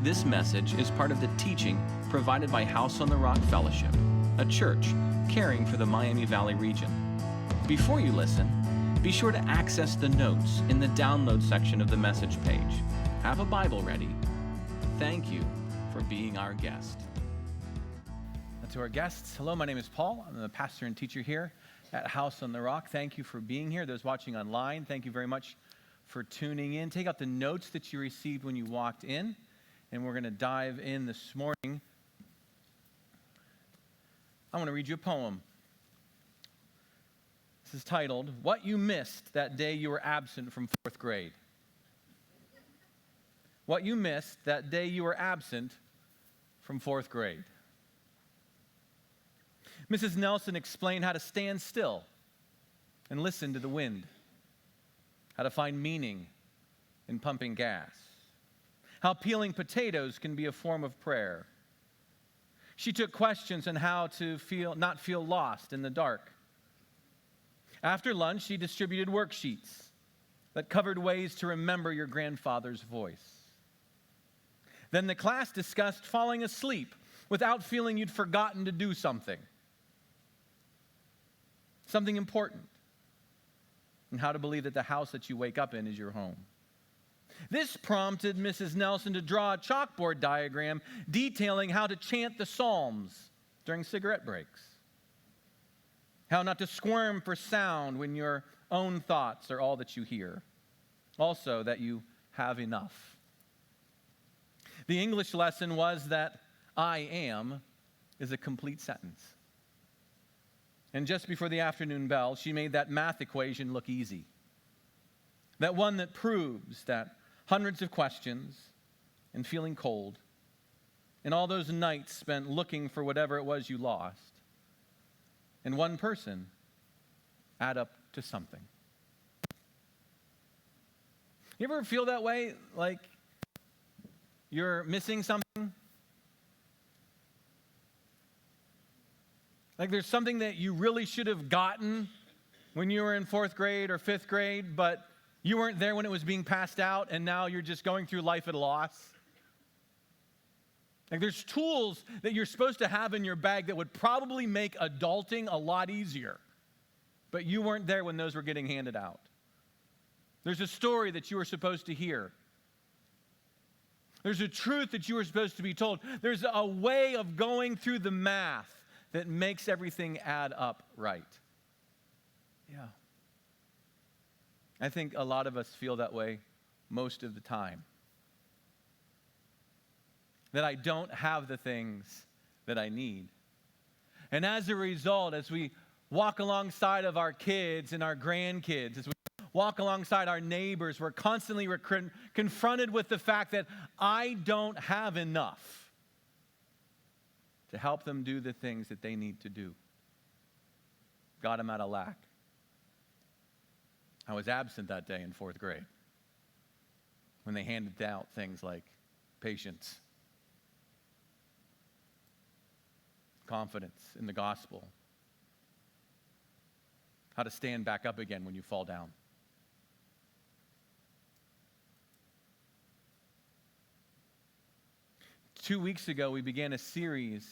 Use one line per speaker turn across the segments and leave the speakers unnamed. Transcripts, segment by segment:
This message is part of the teaching provided by House on the Rock Fellowship, a church caring for the Miami Valley region. Before you listen, be sure to access the notes in the download section of the message page. Have a Bible ready. Thank you for being our guest.
To our guests, hello, my name is Paul. I'm the pastor and teacher here at House on the Rock. Thank you for being here. Those watching online, thank you very much for tuning in. Take out the notes that you received when you walked in, and we're going to dive in this morning. I want to read you a poem. This is titled, What You Missed That Day You Were Absent from Fourth Grade. What you missed that day you were absent from fourth grade. Mrs. Nelson explained how to stand still and listen to the wind, how to find meaning in pumping gas, how peeling potatoes can be a form of prayer. She took questions on how to not feel lost in the dark. After lunch, she distributed worksheets that covered ways to remember your grandfather's voice. Then the class discussed falling asleep without feeling you'd forgotten to do something important, and how to believe that the house that you wake up in is your home. This prompted Mrs. Nelson to draw a chalkboard diagram detailing how to chant the Psalms during cigarette breaks, how not to squirm for sound when your own thoughts are all that you hear, also that you have enough. The English lesson was that I am is a complete sentence. And just before the afternoon bell, she made that math equation look easy. That one that proves that hundreds of questions and feeling cold and all those nights spent looking for whatever it was you lost and one person add up to something. You ever feel that way? Like you're missing something? Like there's something that you really should have gotten when you were in fourth grade or fifth grade, but you weren't there when it was being passed out, and now you're just going through life at a loss. Like there's tools that you're supposed to have in your bag that would probably make adulting a lot easier, but you weren't there when those were getting handed out. There's a story that you were supposed to hear. There's a truth that you were supposed to be told. There's a way of going through the math that makes everything add up right. Yeah. I think a lot of us feel that way most of the time. That I don't have the things that I need. And as a result, as we walk alongside of our kids and our grandkids, as we walk alongside our neighbors, we're constantly confronted with the fact that I don't have enough to help them do the things that they need to do. God, I'm at a lack. I was absent that day in fourth grade when they handed out things like patience, confidence in the gospel, how to stand back up again when you fall down. Two weeks ago, we began a series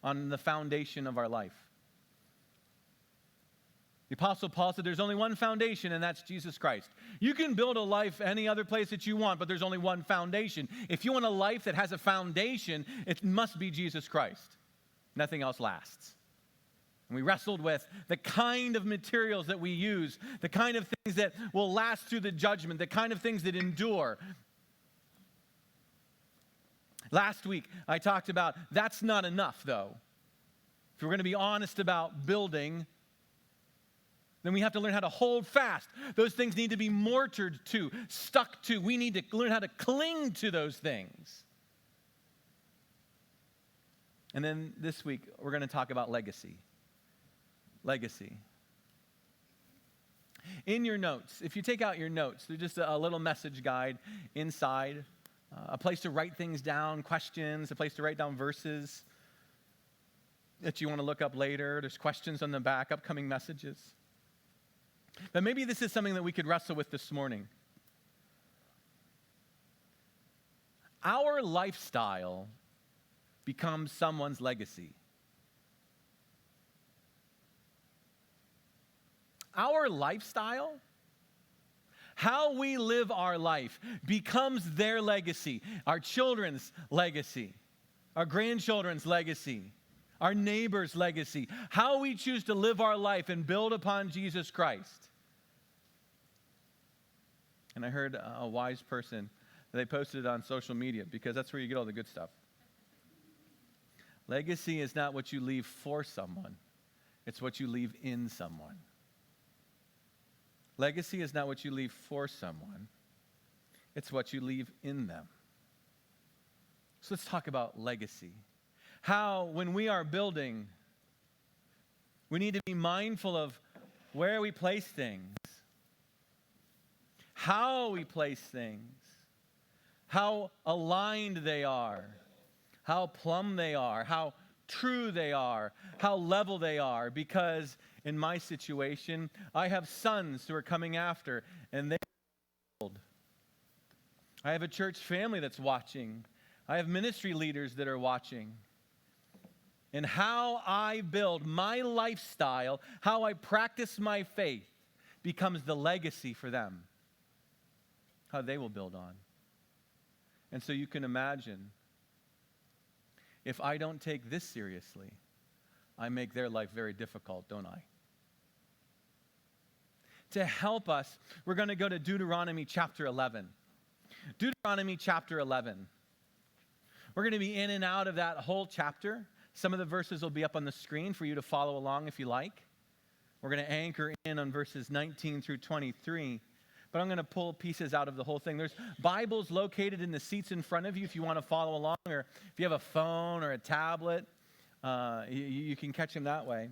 on the foundation of our life. The Apostle Paul said there's only one foundation, and that's Jesus Christ. You can build a life any other place that you want, but there's only one foundation. If you want a life that has a foundation, it must be Jesus Christ. Nothing else lasts. And we wrestled with the kind of materials that we use, the kind of things that will last through the judgment, the kind of things that endure. Last week, I talked about that's not enough, though. If we're going to be honest about building, then we have to learn how to hold fast. Those things need to be mortared to, stuck to. We need to learn how to cling to those things. And then this week, we're going to talk about legacy. Legacy. In your notes, if you take out your notes, there's just a little message guide inside. A place to write things down, questions, a place to write down verses that you want to look up later. There's questions on the back, upcoming messages. But maybe this is something that we could wrestle with this morning. Our lifestyle becomes someone's legacy. Our lifestyle, how we live our life, becomes their legacy, our children's legacy, our grandchildren's legacy, our neighbor's legacy, how we choose to live our life and build upon Jesus Christ. And I heard a wise person, they posted it on social media because that's where you get all the good stuff. Legacy is not what you leave for someone, it's what you leave in someone. Legacy is not what you leave for someone, it's what you leave in them. So let's talk about legacy. How, when we are building, we need to be mindful of where we place things, how we place things, how aligned they are, how plumb they are, how true they are, how level they are, because in my situation, I have sons who are coming after, and they're old. I have a church family that's watching. I have ministry leaders that are watching. And how I build my lifestyle, how I practice my faith, becomes the legacy for them, how they will build on. And so you can imagine, if I don't take this seriously, I make their life very difficult, don't I? To help us, we're going to go to Deuteronomy chapter 11. Deuteronomy chapter 11. We're going to be in and out of that whole chapter. Some of the verses will be up on the screen for you to follow along if you like. We're going to anchor in on verses 19 through 23. But I'm going to pull pieces out of the whole thing. There's Bibles located in the seats in front of you if you want to follow along, or if you have a phone or a tablet, you can catch them that way.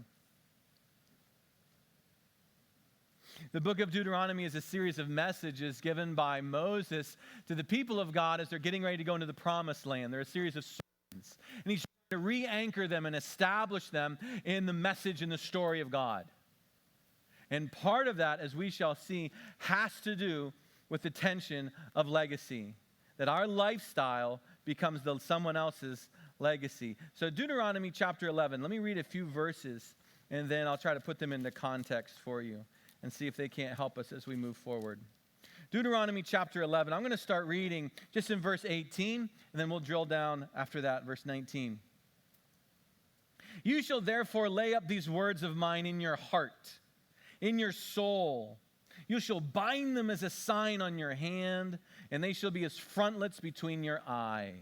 The book of Deuteronomy is a series of messages given by Moses to the people of God as they're getting ready to go into the promised land. They're a series of sermons. And he's trying to re-anchor them and establish them in the message and the story of God. And part of that, as we shall see, has to do with the tension of legacy. That our lifestyle becomes someone else's legacy. So Deuteronomy chapter 11, let me read a few verses, and then I'll try to put them into context for you and see if they can't help us as we move forward. Deuteronomy chapter 11, I'm going to start reading just in verse 18, and then we'll drill down after that, verse 19. You shall therefore lay up these words of mine in your heart, in your soul. You shall bind them as a sign on your hand, and they shall be as frontlets between your eyes.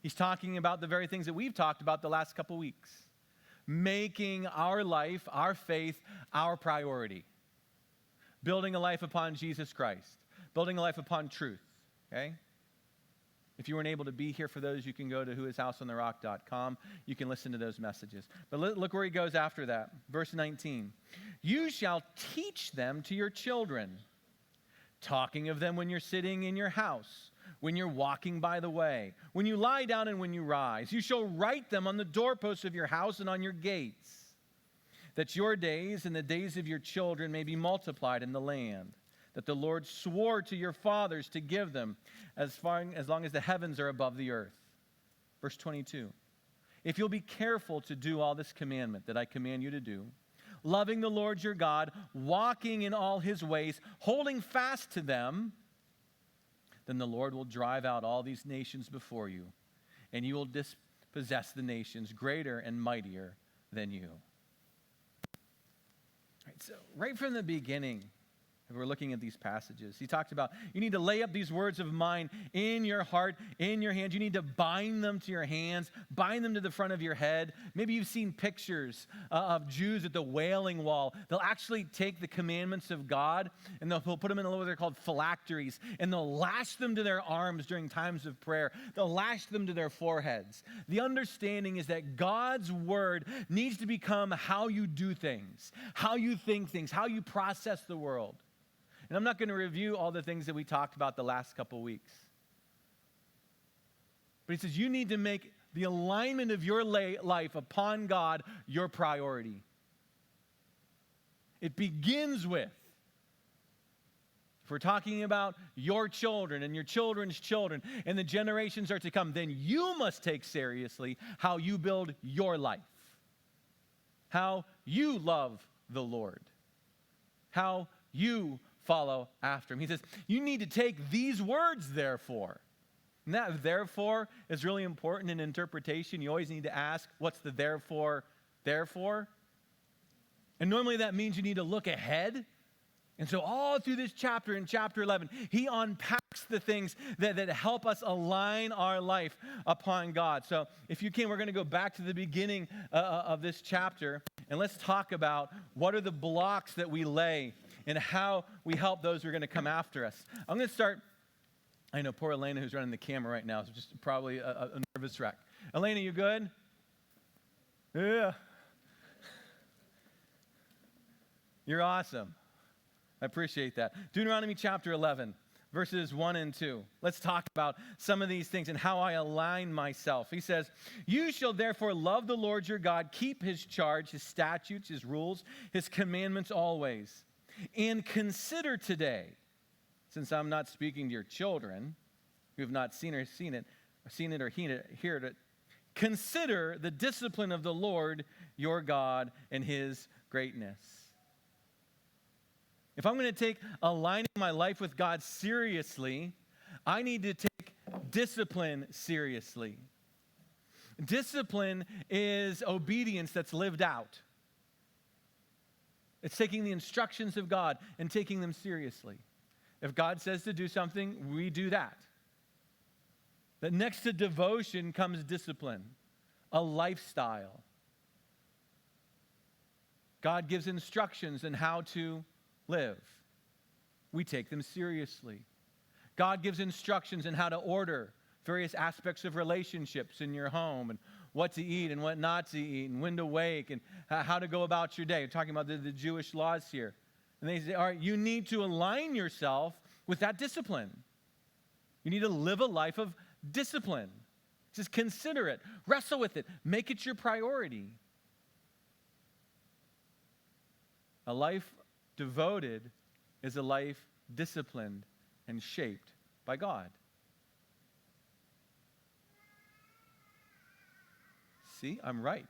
He's talking about the very things that we've talked about the last couple weeks. Making our life, our faith, our priority. Building a life upon Jesus Christ. Building a life upon truth. Okay? If you weren't able to be here for those, you can go to whoishouseontherock.com. You can listen to those messages. But look where he goes after that. Verse 19. You shall teach them to your children, talking of them when you're sitting in your house, when you're walking by the way, when you lie down and when you rise. You shall write them on the doorposts of your house and on your gates, that your days and the days of your children may be multiplied in the land, that the Lord swore to your fathers to give them as long as the heavens are above the earth. Verse 22. If you'll be careful to do all this commandment that I command you to do, loving the Lord your God, walking in all his ways, holding fast to them, then the Lord will drive out all these nations before you, and you will dispossess the nations greater and mightier than you. So right from the beginning, we're looking at these passages. He talked about you need to lay up these words of mine in your heart, in your hands. You need to bind them to your hands, bind them to the front of your head. Maybe you've seen pictures of Jews at the Wailing Wall. They'll actually take the commandments of God and they'll put them in what they're called phylacteries, and they'll lash them to their arms during times of prayer. They'll lash them to their foreheads. The understanding is that God's word needs to become how you do things, how you think things, how you process the world. And I'm not going to review all the things that we talked about the last couple weeks. But he says you need to make the alignment of your life upon God your priority. It begins with if we're talking about your children and your children's children and the generations are to come, then you must take seriously how you build your life, how you love the Lord, how you follow after him. He says, you need to take these words, therefore. And that therefore is really important in interpretation. You always need to ask, what's the therefore? And normally that means you need to look ahead. And so all through this chapter, in chapter 11, he unpacks the things that help us align our life upon God. So if you can, we're going to go back to the beginning of this chapter, and let's talk about what are the blocks that we lay and how we help those who are going to come after us. I'm going to start, I know poor Elena who's running the camera right now is just probably a nervous wreck. Elena, you good? Yeah. You're awesome. I appreciate that. Deuteronomy chapter 11, verses 1 and 2. Let's talk about some of these things and how I align myself. He says, you shall therefore love the Lord your God, keep his charge, his statutes, his rules, his commandments always. And consider today, since I'm not speaking to your children who have not seen it or heard it, consider the discipline of the Lord your God and his greatness. If I'm going to take aligning my life with God seriously, I need to take discipline seriously. Discipline is obedience that's lived out. It's taking the instructions of God and taking them seriously. If God says to do something, we do that. But next to devotion comes discipline, a lifestyle. God gives instructions on how to live. We take them seriously. God gives instructions on how to order various aspects of relationships in your home and what to eat and what not to eat and when to wake and how to go about your day. We're talking about the Jewish laws here. And they say, all right, you need to align yourself with that discipline. You need to live a life of discipline. Just consider it, wrestle with it, make it your priority. A life devoted is a life disciplined and shaped by God. See, I'm right.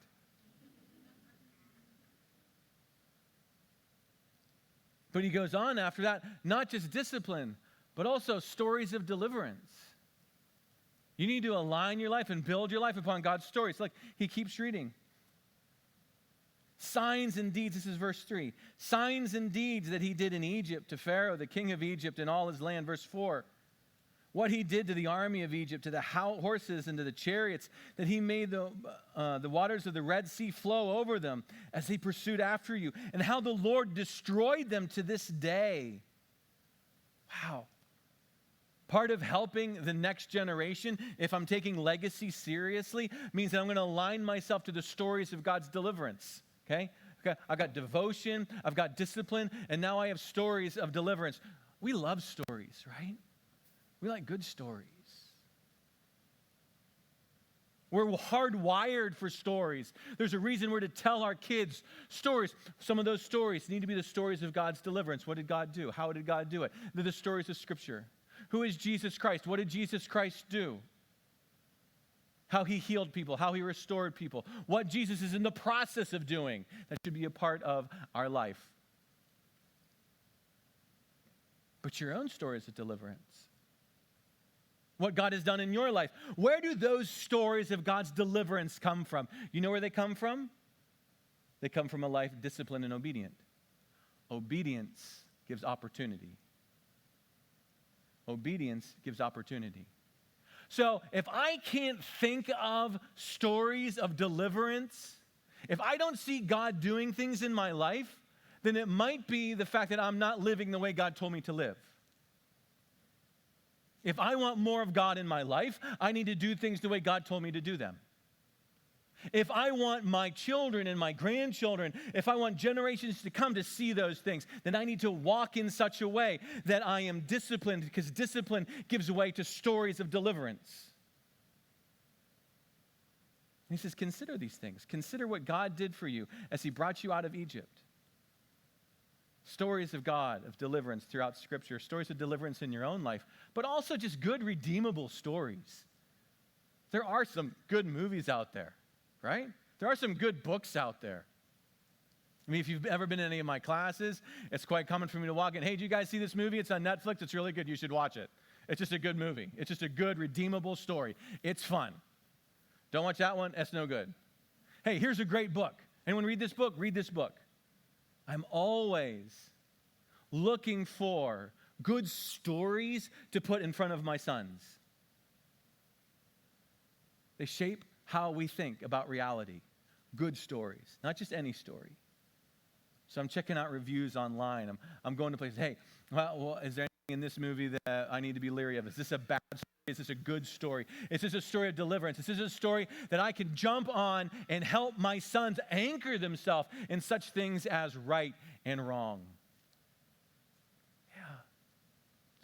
But he goes on after that, not just discipline, but also stories of deliverance. You need to align your life and build your life upon God's stories. Like he keeps reading. Signs and deeds, this is verse 3. Signs and deeds that he did in Egypt to Pharaoh, the king of Egypt, and all his land. Verse 4. What he did to the army of Egypt, to the horses and to the chariots, that he made the waters of the Red Sea flow over them as they pursued after you, and how the Lord destroyed them to this day. Wow. Part of helping the next generation, if I'm taking legacy seriously, means that I'm going to align myself to the stories of God's deliverance. Okay? I've got devotion, I've got discipline, and now I have stories of deliverance. We love stories, right? We like good stories. We're hardwired for stories. There's a reason we're to tell our kids stories. Some of those stories need to be the stories of God's deliverance. What did God do? How did God do it? They're the stories of Scripture. Who is Jesus Christ? What did Jesus Christ do? How he healed people, how he restored people, what Jesus is in the process of doing. That should be a part of our life. But your own stories of deliverance. What God has done in your life. Where do those stories of God's deliverance come from? You know where they come from? They come from a life disciplined and obedient. Obedience gives opportunity. Obedience gives opportunity. So if I can't think of stories of deliverance, if I don't see God doing things in my life, then it might be the fact that I'm not living the way God told me to live. If I want more of God in my life, I need to do things the way God told me to do them. If I want my children and my grandchildren, if I want generations to come to see those things, then I need to walk in such a way that I am disciplined, because discipline gives way to stories of deliverance. And he says, consider these things. Consider what God did for you as he brought you out of Egypt. Stories of God, of deliverance throughout Scripture, stories of deliverance in your own life, but also just good, redeemable stories. There are some good movies out there, right? There are some good books out there. I mean, if you've ever been in any of my classes, it's quite common for me to walk in, hey, do you guys see this movie? It's on Netflix. It's really good. You should watch it. It's just a good movie. It's just a good, redeemable story. It's fun. Don't watch that one. That's no good. Hey, here's a great book. Anyone read this book? Read this book. I'm always looking for good stories to put in front of my sons. They shape how we think about reality. Good stories, not just any story. So I'm checking out reviews online. I'm going to places, hey, well, is there anything in this movie that I need to be leery of? Is this a bad story? Is this a good story? Is this a story of deliverance? Is this a story that I can jump on and help my sons anchor themselves in such things as right and wrong? Yeah.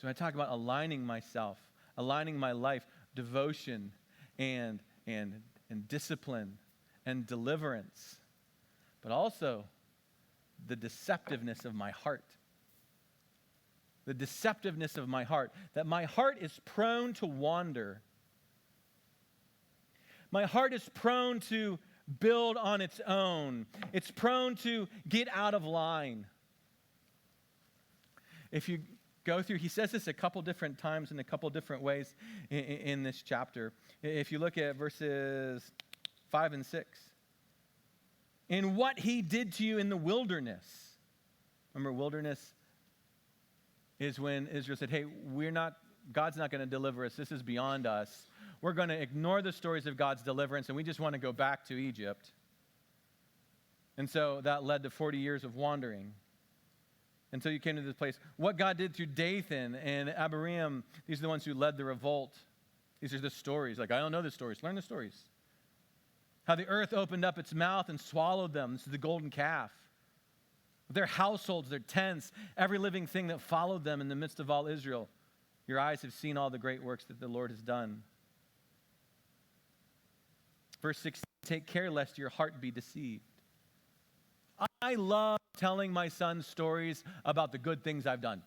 So I talk about aligning myself, aligning my life, devotion, and discipline and deliverance, but also the deceptiveness of my heart. The deceptiveness of my heart, that my heart is prone to wander. My heart is prone to build on its own. It's prone to get out of line. If you go through, he says this a couple different times in a couple different ways in this chapter. If you look at verses 5 and 6. In what he did to you in the wilderness. Remember, wilderness is when Israel said, hey, God's not going to deliver us. This is beyond us. We're going to ignore the stories of God's deliverance, and we just want to go back to Egypt. And so that led to 40 years of wandering until you came to this place. What God did through Dathan and Abiram, these are the ones who led the revolt. These are the stories. Like, I don't know the stories. Learn the stories. How the earth opened up its mouth and swallowed them. This is the golden calf. Their households, their tents, every living thing that followed them in the midst of all Israel. Your eyes have seen all the great works that the Lord has done. Verse 16, take care lest your heart be deceived. I love telling my sons stories about the good things I've done.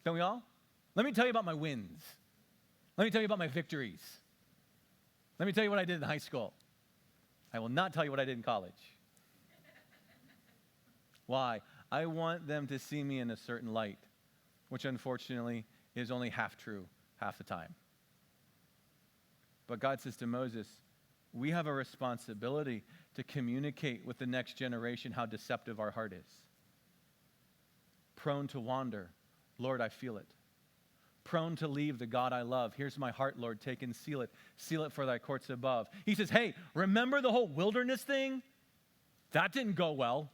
Don't we all? Let me tell you about my wins. Let me tell you about my victories. Let me tell you what I did in high school. I will not tell you what I did in college. Why? I want them to see me in a certain light, which unfortunately is only half true half the time. But God says to Moses, we have a responsibility to communicate with the next generation how deceptive our heart is. Prone to wander. Lord, I feel it. Prone to leave the God I love. Here's my heart, Lord. Take and seal it. Seal it for thy courts above. He says, hey, remember the whole wilderness thing? That didn't go well.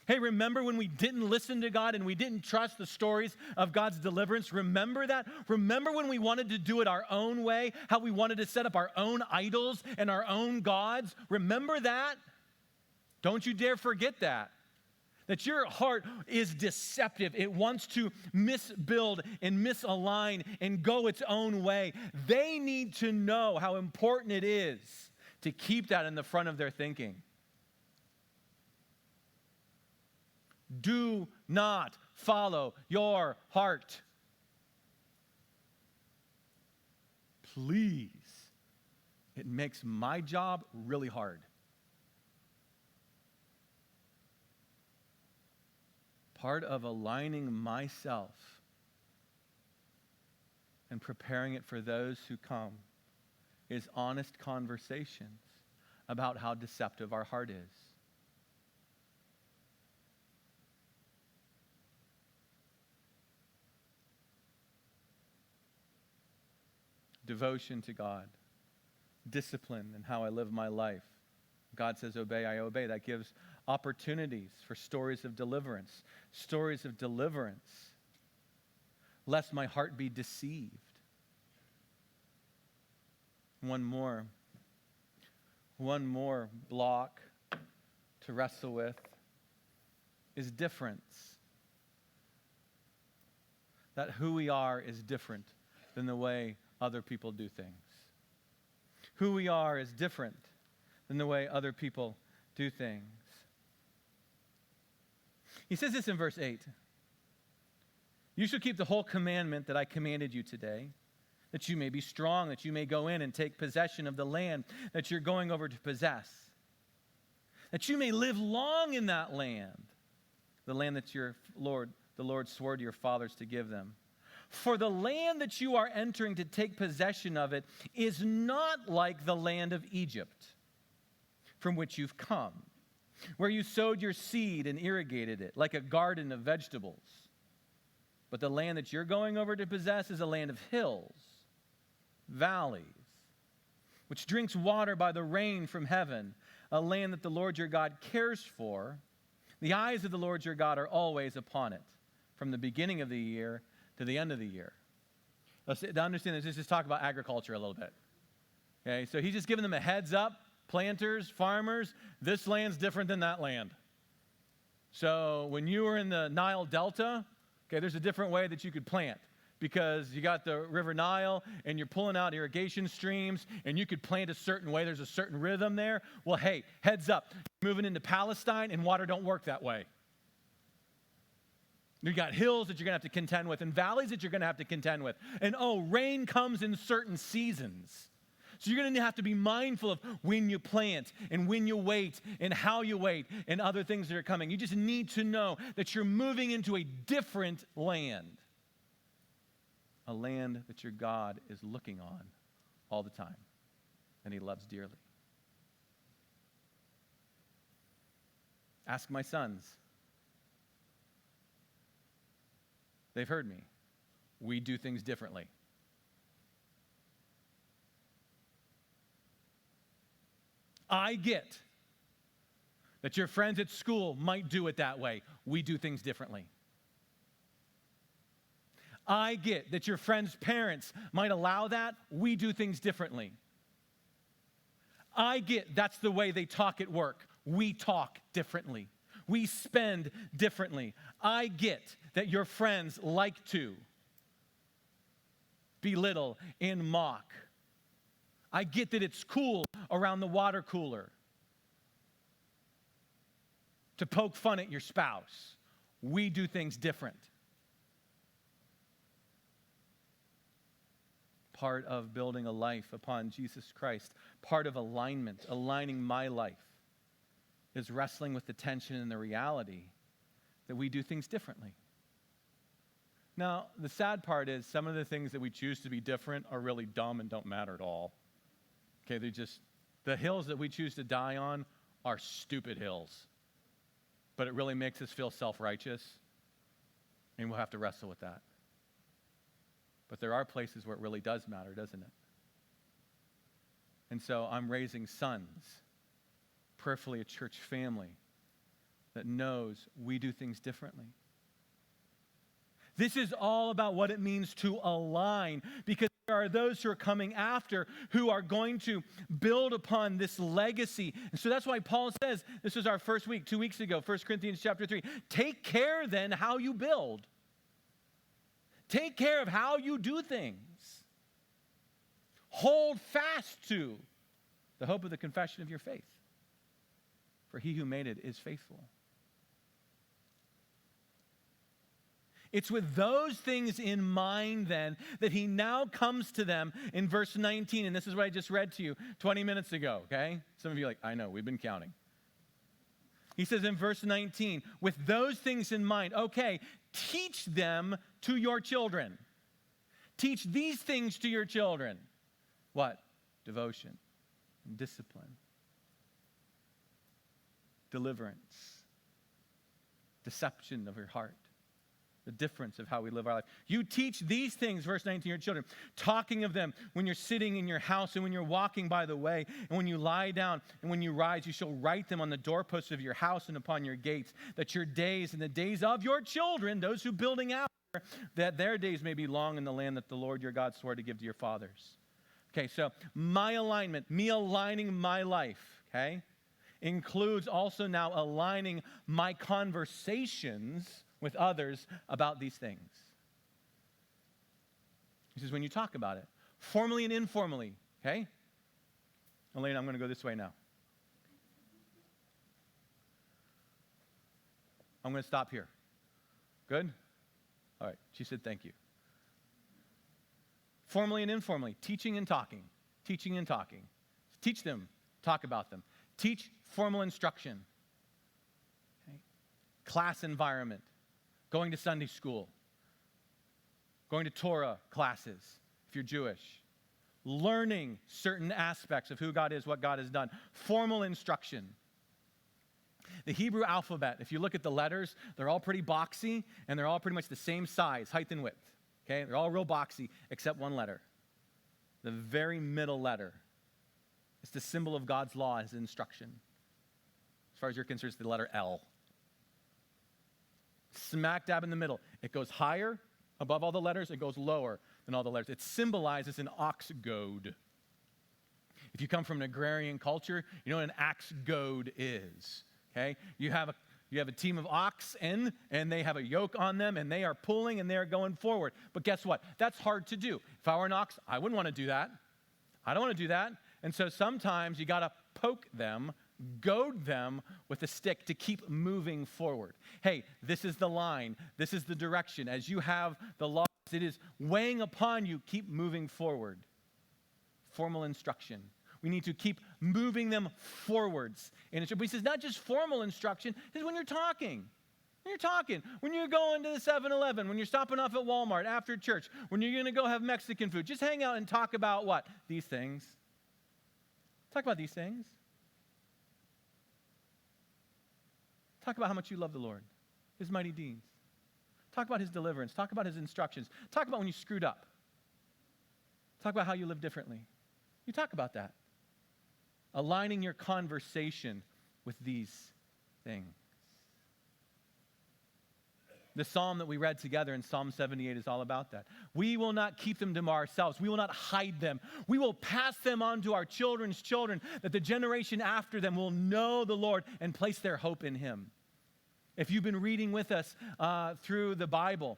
Hey, remember when we didn't listen to God and we didn't trust the stories of God's deliverance? Remember that? Remember when we wanted to do it our own way? How we wanted to set up our own idols and our own gods? Remember that? Don't you dare forget that. That your heart is deceptive. It wants to misbuild and misalign and go its own way. They need to know how important it is to keep that in the front of their thinking. Do not follow your heart. Please. It makes my job really hard. Part of aligning myself and preparing it for those who come is honest conversations about how deceptive our heart is. Devotion to God, discipline in how I live my life. God says, obey, I obey. That gives opportunities for stories of deliverance. Stories of deliverance, lest my heart be deceived. One more block to wrestle with is difference. That who we are is different than the way other people do things. Who we are is different than the way other people do things. He says this in verse 8. You shall keep the whole commandment that I commanded you today, that you may be strong, that you may go in and take possession of the land that you're going over to possess, that you may live long in that land, the land that the Lord swore to your fathers to give them. For the land that you are entering to take possession of it is not like the land of Egypt, from which you've come, where you sowed your seed and irrigated it, like a garden of vegetables. But the land that you're going over to possess is a land of hills, valleys, which drinks water by the rain from heaven, a land that the Lord your God cares for. The eyes of the Lord your God are always upon it, from the beginning of the year to the end of the year. To understand this, let's just talk about agriculture a little bit. Okay, so he's just giving them a heads up, planters, farmers, this land's different than that land. So when you were in the Nile Delta, okay, there's a different way that you could plant, because you got the River Nile and you're pulling out irrigation streams and you could plant a certain way. There's a certain rhythm there. Well, hey, heads up. You're moving into Palestine and water don't work that way. You got hills that you're going to have to contend with and valleys that you're going to have to contend with. And rain comes in certain seasons. So you're going to have to be mindful of when you plant and when you wait and how you wait and other things that are coming. You just need to know that you're moving into a different land. A land that your God is looking on all the time and he loves dearly. Ask my sons. They've heard me. We do things differently. I get that your friends at school might do it that way. We do things differently. I get that your friends' parents might allow that. We do things differently. I get that's the way they talk at work. We talk differently. We spend differently. I get that your friends like to belittle and mock. I get that it's cool around the water cooler to poke fun at your spouse. We do things different. Part of building a life upon Jesus Christ, part of alignment, aligning my life, is wrestling with the tension and the reality that we do things differently. Now, the sad part is some of the things that we choose to be different are really dumb and don't matter at all. Okay, the hills that we choose to die on are stupid hills. But it really makes us feel self-righteous, and we'll have to wrestle with that. But there are places where it really does matter, doesn't it? And so I'm raising sons, prayerfully a church family that knows we do things differently. This is all about what it means to align, because there are those who are coming after who are going to build upon this legacy. And so that's why Paul says, this was our first week, 2 weeks ago, 1 Corinthians chapter 3, take care then how you build. Take care of how you do things. Hold fast to the hope of the confession of your faith. For he who made it is faithful. It's with those things in mind then that he now comes to them in verse 19. And this is what I just read to you 20 minutes ago, okay? Some of you are like, I know, we've been counting. He says in verse 19, with those things in mind, okay, teach them to your children. Teach these things to your children. What? Devotion, discipline, deliverance, deception of your heart. The difference of how we live our life. You teach these things, verse 19, to your children, talking of them when you're sitting in your house and when you're walking by the way and when you lie down and when you rise, you shall write them on the doorposts of your house and upon your gates, that your days and the days of your children, those who building out, that their days may be long in the land that the Lord your God swore to give to your fathers. Okay, so my alignment, me aligning my life, okay, includes also now aligning my conversations with others about these things. He says, when you talk about it, formally and informally, okay? Elena, I'm going to go this way now. I'm going to stop here. Good? All right. She said, thank you. Formally and informally, teaching and talking. Teaching and talking. Teach them. Talk about them. Teach formal instruction. Okay. Class environment. Going to Sunday school. Going to Torah classes if you're Jewish. Learning certain aspects of who God is, what God has done. Formal instruction. The Hebrew alphabet, if you look at the letters, they're all pretty boxy, and they're all pretty much the same size, height and width. Okay? They're all real boxy, except one letter. The very middle letter. It's the symbol of God's law, his instruction. As far as you're concerned, it's the letter L. Smack dab in the middle. It goes higher above all the letters. It goes lower than all the letters. It symbolizes an ox goad. If you come from an agrarian culture, you know what an axe goad is. Okay? You have a team of oxen, and they have a yoke on them, and they are pulling, and they are going forward. But guess what? That's hard to do. If I were an ox, I wouldn't want to do that. I don't want to do that. And so sometimes you got to poke them, goad them with a stick to keep moving forward. Hey, this is the line. This is the direction. As you have the laws, it is weighing upon you. Keep moving forward. Formal instruction. We need to keep moving them forwards. But he says not just formal instruction, he says when you're talking. When you're talking, when you're going to the 7-Eleven, when you're stopping off at Walmart after church, when you're going to go have Mexican food, just hang out and talk about what? These things. Talk about these things. Talk about how much you love the Lord, his mighty deeds. Talk about his deliverance. Talk about his instructions. Talk about when you screwed up. Talk about how you live differently. You talk about that. Aligning your conversation with these things. The psalm that we read together in Psalm 78 is all about that. We will not keep them to ourselves. We will not hide them. We will pass them on to our children's children, that the generation after them will know the Lord and place their hope in him. If you've been reading with us through the Bible,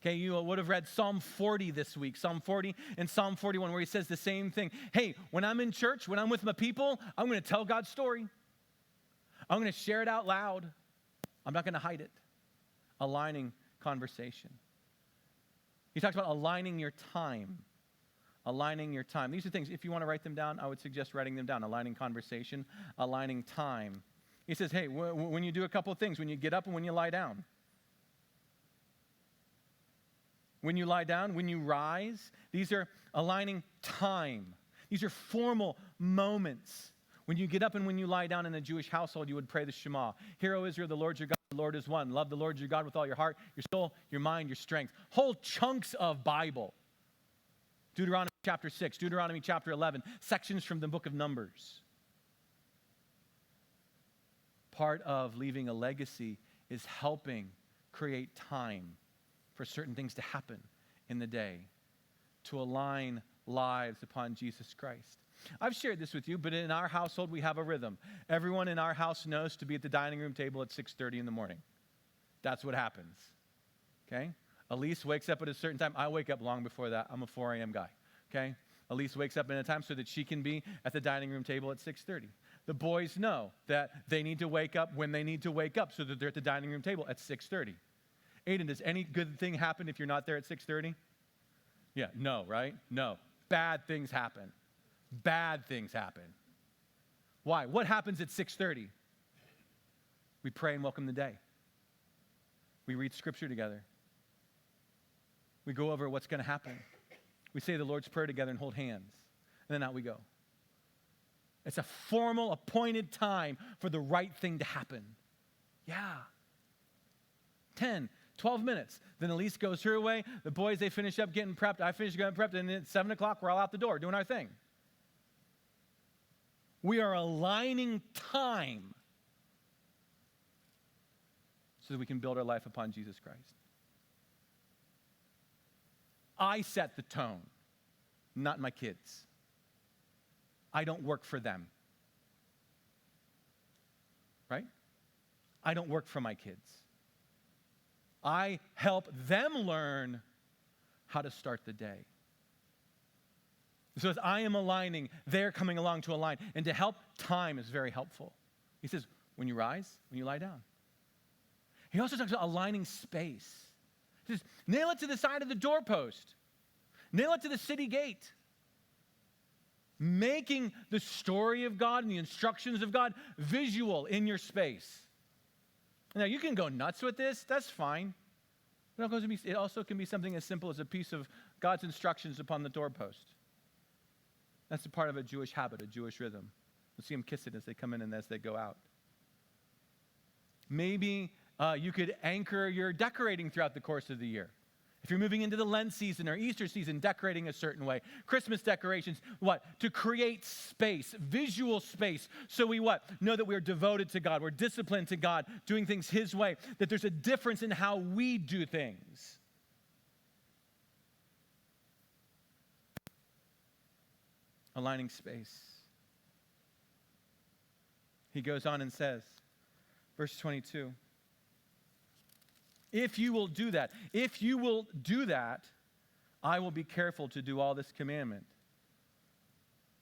okay, you would have read Psalm 40 this week, Psalm 40 and Psalm 41, where he says the same thing. Hey, when I'm in church, when I'm with my people, I'm going to tell God's story. I'm going to share it out loud. I'm not going to hide it. Aligning conversation. He talks about aligning your time. Aligning your time. These are things, if you want to write them down, I would suggest writing them down. Aligning conversation, aligning time. He says, hey, when you do a couple of things, when you get up and when you lie down. When you lie down, when you rise, these are aligning time. These are formal moments. When you get up and when you lie down in a Jewish household, you would pray the Shema. Hear, O Israel, the Lord your God, the Lord is one. Love the Lord your God with all your heart, your soul, your mind, your strength. Whole chunks of Bible. Deuteronomy chapter 6, Deuteronomy chapter 11, sections from the book of Numbers. Part of leaving a legacy is helping create time for certain things to happen in the day, to align lives upon Jesus Christ. I've shared this with you, but in our household, we have a rhythm. Everyone in our house knows to be at the dining room table at 6:30 in the morning. That's what happens, okay? Elise wakes up at a certain time. I wake up long before that. I'm a 4 a.m. guy, okay? Elise wakes up in a time so that she can be at the dining room table at 6:30. The boys know that they need to wake up when they need to wake up so that they're at the dining room table at 6:30. Aiden, does any good thing happen if you're not there at 6:30? Yeah, no, right? No. Bad things happen. Bad things happen. Why? What happens at 6:30? We pray and welcome the day. We read scripture together. We go over what's going to happen. We say the Lord's Prayer together and hold hands. And then out we go. It's a formal, appointed time for the right thing to happen. Yeah. 10, 12 minutes. Then Elise goes her way. The boys, they finish up getting prepped. I finish getting prepped. And then at 7 o'clock, we're all out the door doing our thing. We are aligning time so that we can build our life upon Jesus Christ. I set the tone, not my kids. I don't work for them. Right? I don't work for my kids. I help them learn how to start the day. So as I am aligning, they're coming along to align. And to help, time is very helpful. He says, when you rise, when you lie down. He also talks about aligning space. He says, nail it to the side of the doorpost. Nail it to the city gate. Making the story of God and the instructions of God visual in your space. Now, you can go nuts with this. That's fine. It also can be something as simple as a piece of God's instructions upon the doorpost. That's a part of a Jewish habit, a Jewish rhythm. You'll see them kiss it as they come in and as they go out. Maybe you could anchor your decorating throughout the course of the year. If you're moving into the Lent season or Easter season, decorating a certain way. Christmas decorations, what? To create space, visual space. So we what? Know that we're devoted to God. We're disciplined to God, doing things His way. That there's a difference in how we do things. Aligning space. He goes on and says, verse 22, if you will do that, I will be careful to do all this commandment.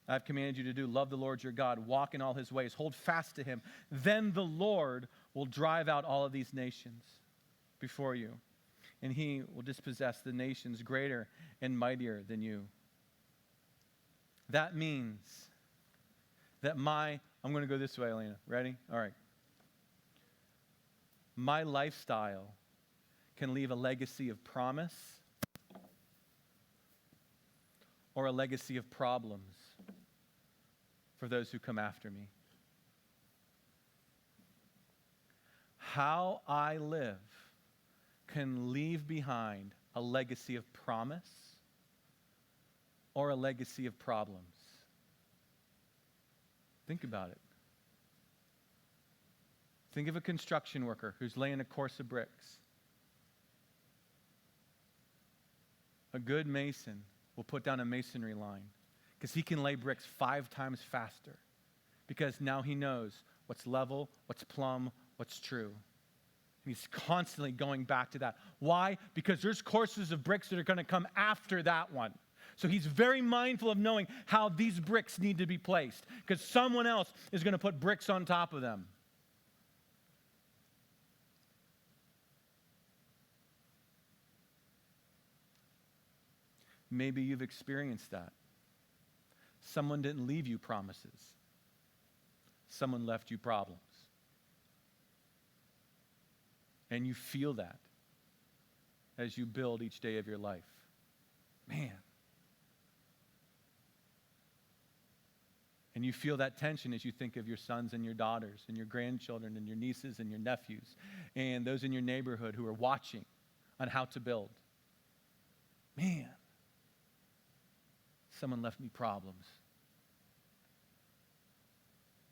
I've commanded you to do, love the Lord your God, walk in all His ways, hold fast to Him. Then the Lord will drive out all of these nations before you, and He will dispossess the nations greater and mightier than you. That means that I'm going to go this way, Elena. Ready? All right. My lifestyle can leave a legacy of promise or a legacy of problems for those who come after me. How I live can leave behind a legacy of promise or a legacy of problems. Think about it. Think of a construction worker who's laying a course of bricks. A good mason will put down a masonry line because he can lay bricks 5 times faster because now he knows what's level, what's plumb, what's true. And he's constantly going back to that. Why? Because there's courses of bricks that are going to come after that one. So he's very mindful of knowing how these bricks need to be placed because someone else is going to put bricks on top of them. Maybe you've experienced that. Someone didn't leave you promises. Someone left you problems. And you feel that as you build each day of your life. Man. And you feel that tension as you think of your sons and your daughters and your grandchildren and your nieces and your nephews and those in your neighborhood who are watching on how to build. Man. Someone left me problems.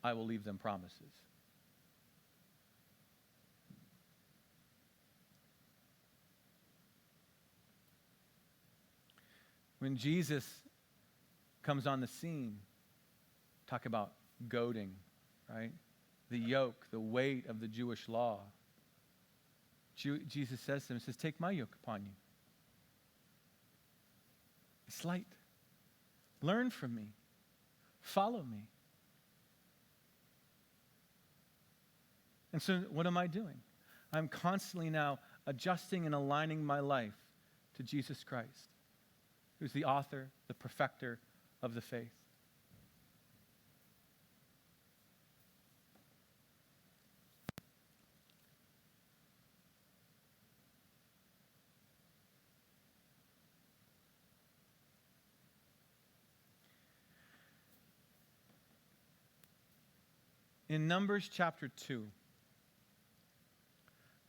I will leave them promises. When Jesus comes on the scene, talk about goading, right? The yoke, the weight of the Jewish law. Jesus says to him, he says, take my yoke upon you. It's light. Learn from me. Follow me. And so what am I doing? I'm constantly now adjusting and aligning my life to Jesus Christ, who's the author, the perfecter of the faith. In Numbers chapter 2,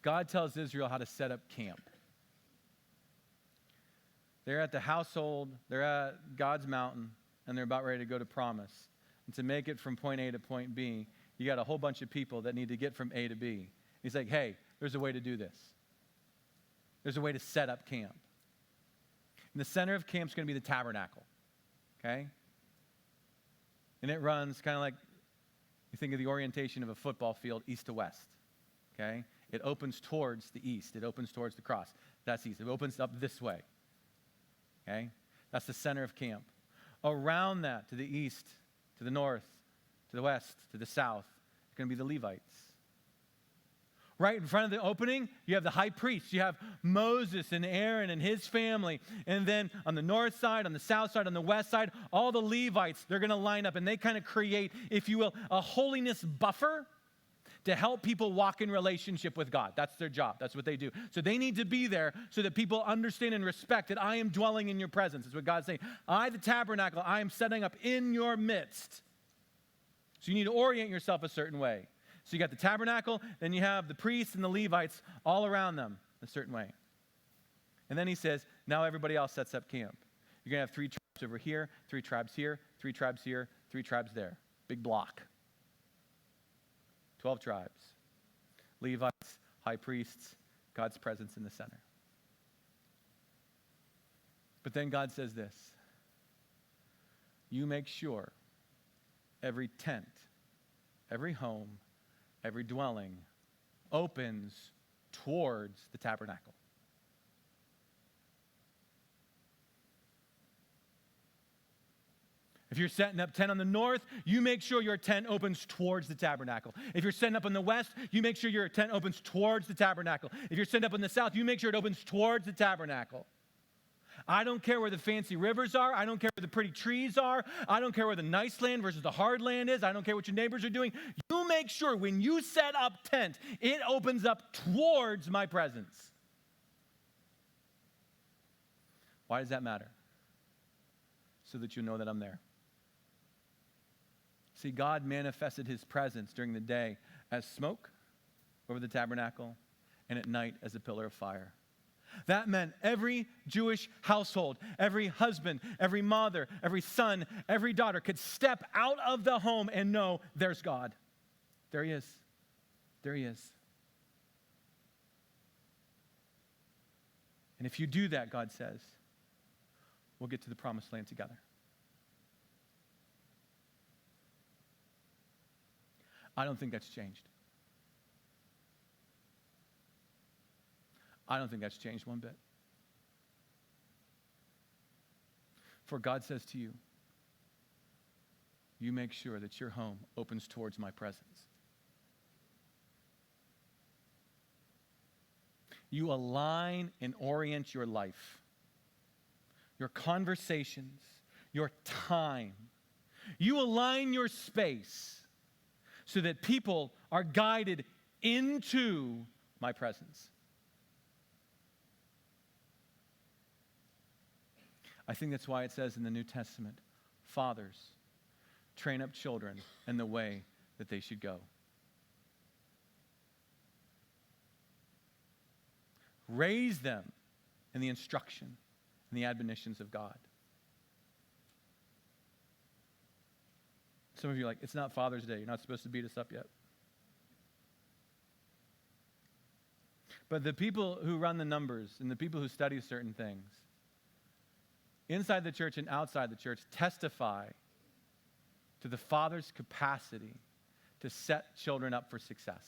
God tells Israel how to set up camp. They're at the household, they're at God's mountain, and they're about ready to go to promise. And to make it from point A to point B, you got a whole bunch of people that need to get from A to B. He's like, hey, there's a way to do this. There's a way to set up camp. In the center of camp is going to be the tabernacle, okay? And it runs kind of like, you think of the orientation of a football field, east to west, okay? It opens towards the east. It opens towards the cross. That's east. It opens up this way, okay? That's the center of camp. Around that, to the east, to the north, to the west, to the south, it's going to be the Levites. Right in front of the opening, you have the high priest. You have Moses and Aaron and his family. And then on the north side, on the south side, on the west side, all the Levites, they're going to line up and they kind of create, if you will, a holiness buffer to help people walk in relationship with God. That's their job. That's what they do. So they need to be there so that people understand and respect that I am dwelling in your presence. That's what God's saying. I, the tabernacle, I am setting up in your midst. So you need to orient yourself a certain way. So you got the tabernacle, then you have the priests and the Levites all around them a certain way. And then he says, now everybody else sets up camp. You're going to have 3 tribes over here, 3 tribes here, 3 tribes here, 3 tribes there. Big block. 12 tribes. Levites, high priests, God's presence in the center. But then God says this. You make sure every tent, every home, every dwelling opens towards the tabernacle. If you're setting up tent on the north, you make sure your tent opens towards the tabernacle. If you're setting up in the west, you make sure your tent opens towards the tabernacle. If you're setting up in the south, you make sure it opens towards the tabernacle. I don't care where the fancy rivers are. I don't care where the pretty trees are. I don't care where the nice land versus the hard land is. I don't care what your neighbors are doing. You make sure when you set up tent, it opens up towards my presence. Why does that matter? So that you know that I'm there. See, God manifested his presence during the day as smoke over the tabernacle and at night as a pillar of fire. That meant every Jewish household, every husband, every mother, every son, every daughter could step out of the home and know there's God. There he is. There he is. And if you do that, God says, we'll get to the promised land together. I don't think that's changed. I don't think that's changed one bit. For God says to you, you make sure that your home opens towards my presence. You align and orient your life, your conversations, your time. You align your space so that people are guided into my presence. I think that's why it says in the New Testament, fathers, train up children in the way that they should go. Raise them in the instruction and the admonitions of God. Some of you are like, it's not Father's Day. You're not supposed to beat us up yet. But the people who run the numbers and the people who study certain things, inside the church and outside the church, testify to the father's capacity to set children up for success.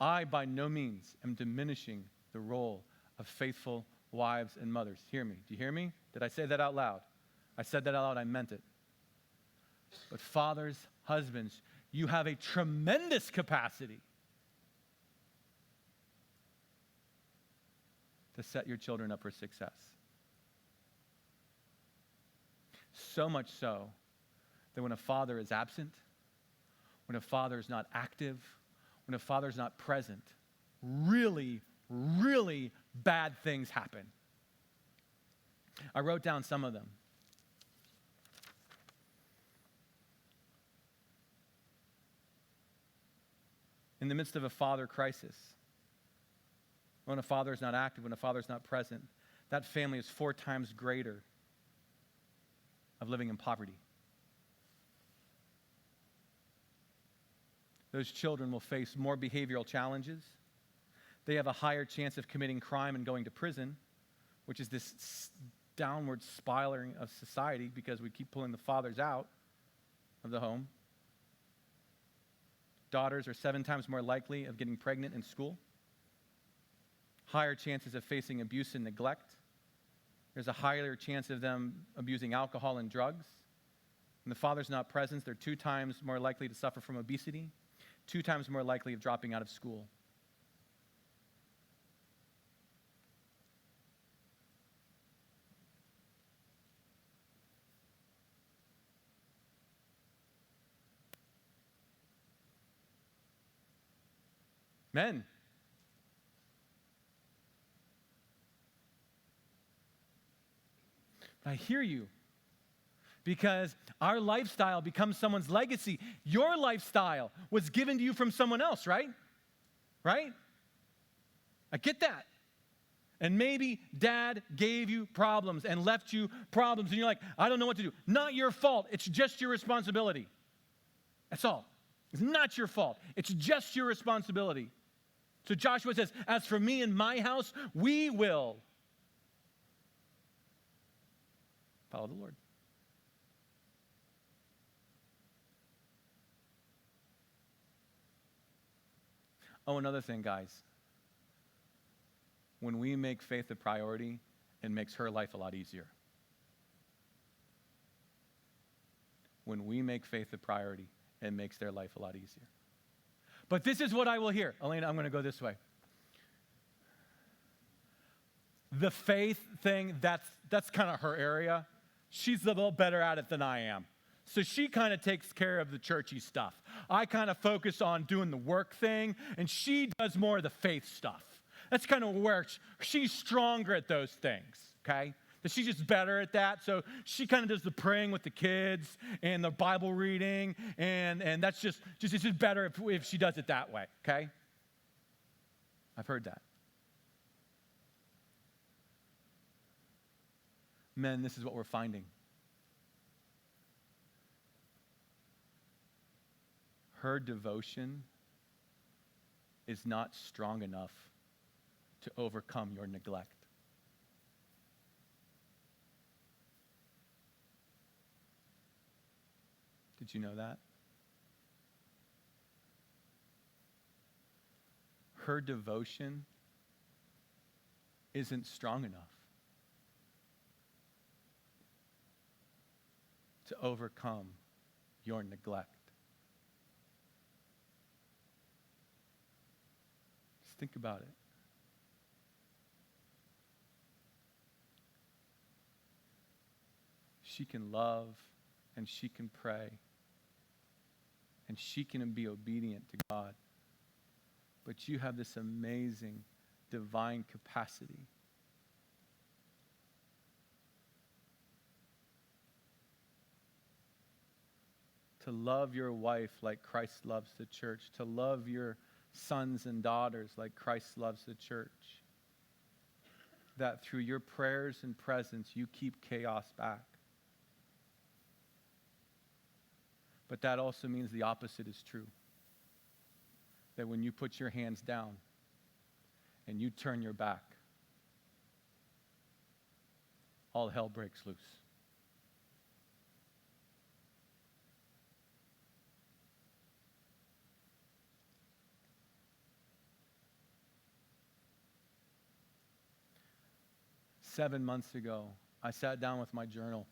I, by no means, am diminishing the role of faithful wives and mothers. Hear me. Do you hear me? Did I say that out loud? I said that out loud. I meant it. But fathers, husbands, you have a tremendous capacity to set your children up for success. So much so that when a father is absent, when a father is not active, when a father is not present, really, really bad things happen. I wrote down some of them. In the midst of a father crisis, when a father is not active, when a father is not present, that family is 4 times greater of living in poverty. Those children will face more behavioral challenges. They have a higher chance of committing crime and going to prison, which is this downward spiraling of society because we keep pulling the fathers out of the home. Daughters are 7 times more likely of getting pregnant in school. Higher chances of facing abuse and neglect. There's a higher chance of them abusing alcohol and drugs. When the father's not present, they're 2 times more likely to suffer from obesity, 2 times more likely of dropping out of school. Men, I hear you, because our lifestyle becomes someone's legacy. Your lifestyle was given to you from someone else, right? Right? I get that. And maybe dad gave you problems and left you problems, and you're like, I don't know what to do. Not your fault. It's just your responsibility. That's all. It's not your fault. It's just your responsibility. So Joshua says, as for me and my house, we will follow the Lord. Oh, another thing, guys. When we make faith a priority, it makes her life a lot easier. When we make faith a priority, it makes their life a lot easier. But this is what I will hear. Elena, I'm going to go this way. The faith thing, that's kind of her area. She's a little better at it than I am. So she kind of takes care of the churchy stuff. I kind of focus on doing the work thing, and she does more of the faith stuff. That's kind of where she's stronger at those things, okay? That she's just better at that. So she kind of does the praying with the kids and the Bible reading, and that's just it's just better if she does it that way, okay? I've heard that. Men, this is what we're finding. Her devotion is not strong enough to overcome your neglect. Did you know that? Her devotion isn't strong enough to overcome your neglect. Just think about it. She can love and she can pray and she can be obedient to God. But you have this amazing divine capacity to love your wife like Christ loves the church, to love your sons and daughters like Christ loves the church. That through your prayers and presence, you keep chaos back. But that also means the opposite is true. That when you put your hands down and you turn your back, all hell breaks loose. Seven months ago, I sat down with my journal.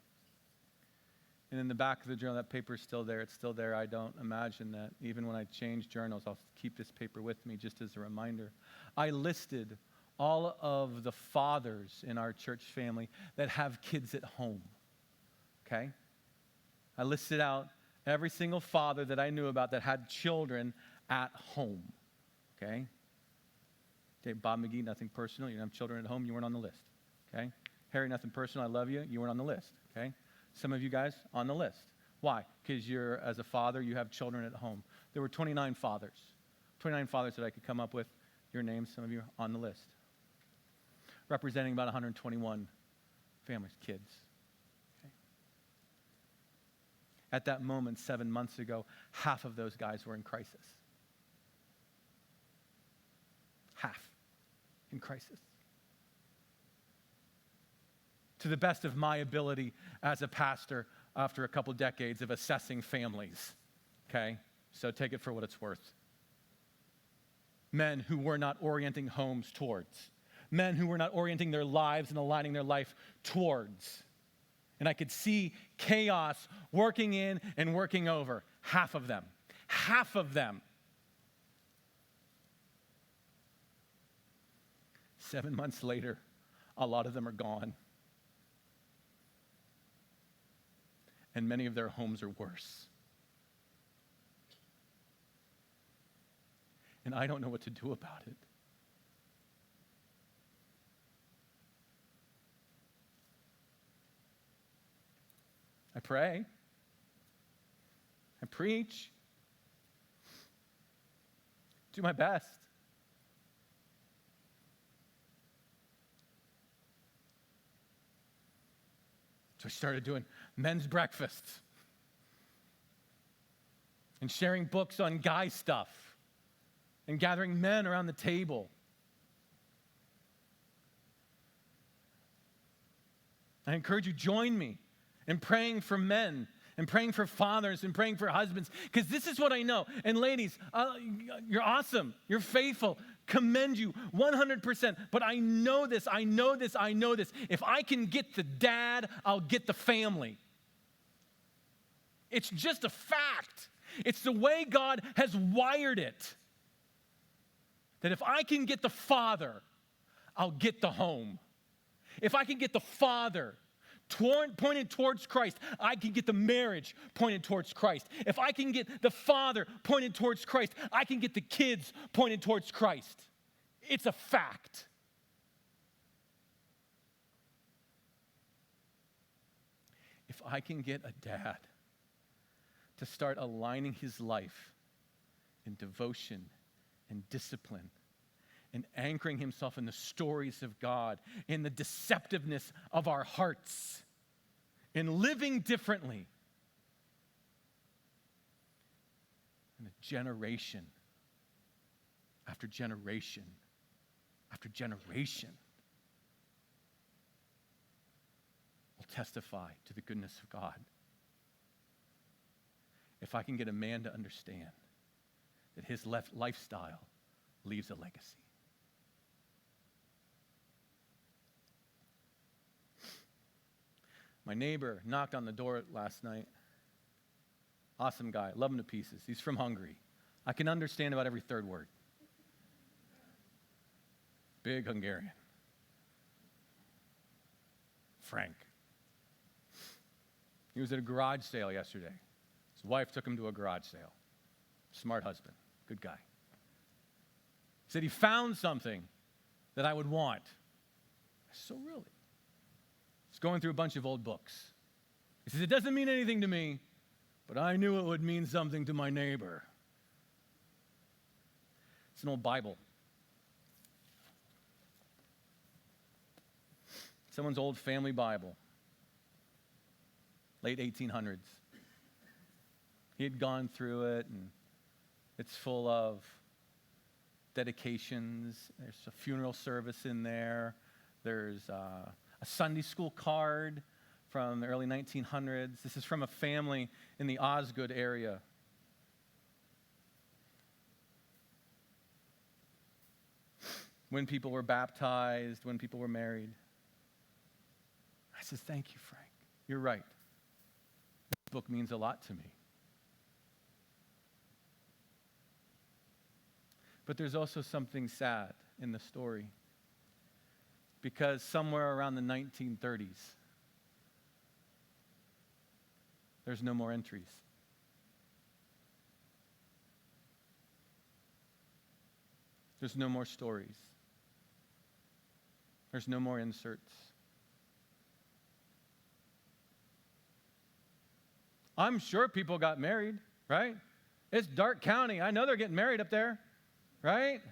And in the back of the journal, that paper is still there. It's still there. I don't imagine that even when I change journals, I'll keep this paper with me just as a reminder. I listed all of the fathers in our church family that have kids at home, okay? I listed out every single father that I knew about that had children at home, okay? Okay, Bob McGee, nothing personal. You don't have children at home. You weren't on the list, okay? Harry, nothing personal. I love you. You weren't on the list, okay? Some of you guys on the list. Why? Because you're, as a father, you have children at home. There were 29 fathers. 29 fathers that I could come up with. Your names, some of you on the list. Representing about 121 families, kids. Okay. At that moment, 7 months ago, half of those guys were in crisis. Half in crisis. To the best of my ability as a pastor after a couple decades of assessing families, okay? So take it for what it's worth. Men who were not orienting homes towards. Men who were not orienting their lives and aligning their life towards. And I could see chaos working in and working over. Half of them. Half of them. 7 months later, a lot of them are gone. And many of their homes are worse. And I don't know what to do about it. I pray. I preach. Do my best. So I started doing men's breakfasts and sharing books on guy stuff and gathering men around the table. I encourage you, join me in praying for men and praying for fathers and praying for husbands, because this is what I know. And ladies, you're awesome. You're faithful. Commend you 100%. But I know this. If I can get the dad, I'll get the family. It's just a fact. It's the way God has wired it. That if I can get the father, I'll get the home. If I can get the father pointed towards Christ, I can get the marriage pointed towards Christ. If I can get the father pointed towards Christ, I can get the kids pointed towards Christ. It's a fact. If I can get a dad to start aligning his life in devotion and discipline and anchoring himself in the stories of God, in the deceptiveness of our hearts, in living differently, and a generation after generation after generation will testify to the goodness of God. If I can get a man to understand that his lifestyle leaves a legacy. My neighbor knocked on the door last night. Awesome guy, love him to pieces. He's from Hungary. I can understand about every third word. Big Hungarian. Frank. He was at a garage sale yesterday. His wife took him to a garage sale. Smart husband, good guy. He said he found something that I would want. I said, so really? He's going through a bunch of old books. He says, it doesn't mean anything to me, but I knew it would mean something to my neighbor. It's an old Bible. Someone's old family Bible. Late 1800s. He had gone through it, and it's full of dedications. There's a funeral service in there. There's a Sunday school card from the early 1900s. This is from a family in the Osgood area. When people were baptized, when people were married. I said, thank you, Frank. You're right. This book means a lot to me. But there's also something sad in the story. Because somewhere around the 1930s, there's no more entries. There's no more stories. There's no more inserts. I'm sure people got married, right? It's Dark County. I know they're getting married up there, right?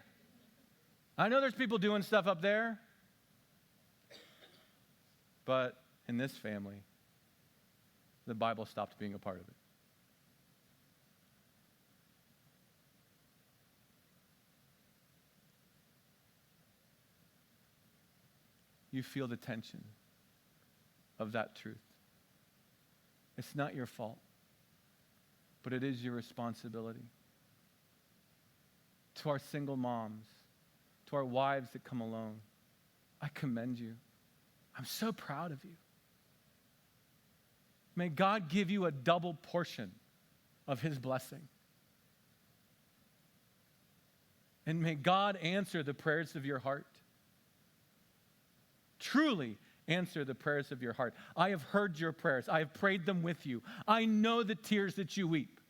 I know there's people doing stuff up there. But in this family, the Bible stopped being a part of it. You feel the tension of that truth. It's not your fault, but it is your responsibility. To our single moms, to our wives that come alone, I commend you. I'm so proud of you. May God give you a double portion of his blessing. And may God answer the prayers of your heart. truly answer the prayers of your heart. I have heard your prayers. I have prayed them with you. I know the tears that you weep.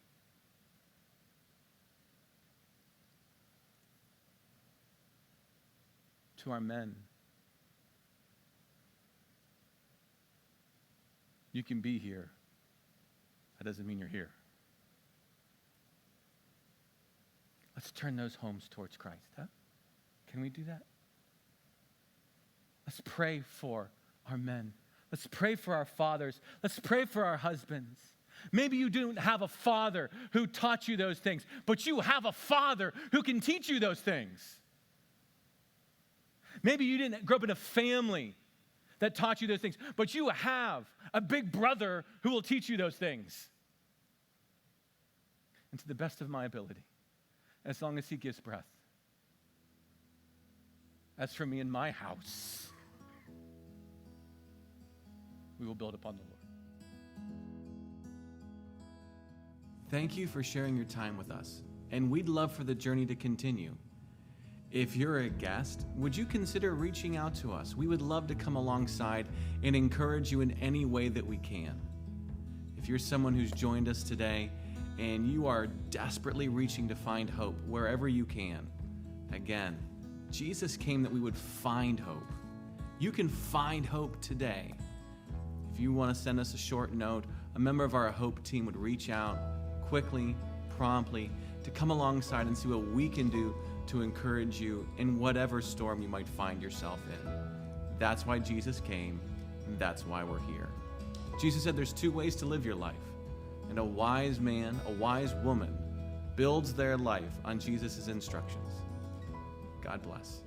To our men, you can be here. That doesn't mean you're here. Let's turn those homes towards Christ, huh? Can we do that? Let's pray for our men. Let's pray for our fathers. Let's pray for our husbands. Maybe you didn't have a father who taught you those things, but you have a father who can teach you those things. Maybe you didn't grow up in a family that taught you those things, but you have a big brother who will teach you those things. And to the best of my ability, as long as he gives breath. As for me and my house, we will build upon the Lord.
Thank you for sharing your time with us, and we'd love for the journey to continue. If you're a guest, would you consider reaching out to us? We would love to come alongside and encourage you in any way that we can. If you're someone who's joined us today and you are desperately reaching to find hope wherever you can, again, Jesus came that we would find hope. You can find hope today. If you want to send us a short note, a member of our Hope team would reach out quickly, promptly, to come alongside and see what we can do to encourage you in whatever storm you might find yourself in. That's why Jesus came, and that's why we're here. Jesus said there's two ways to live your life, and a wise man, a wise woman, builds their life on Jesus' instructions. God bless.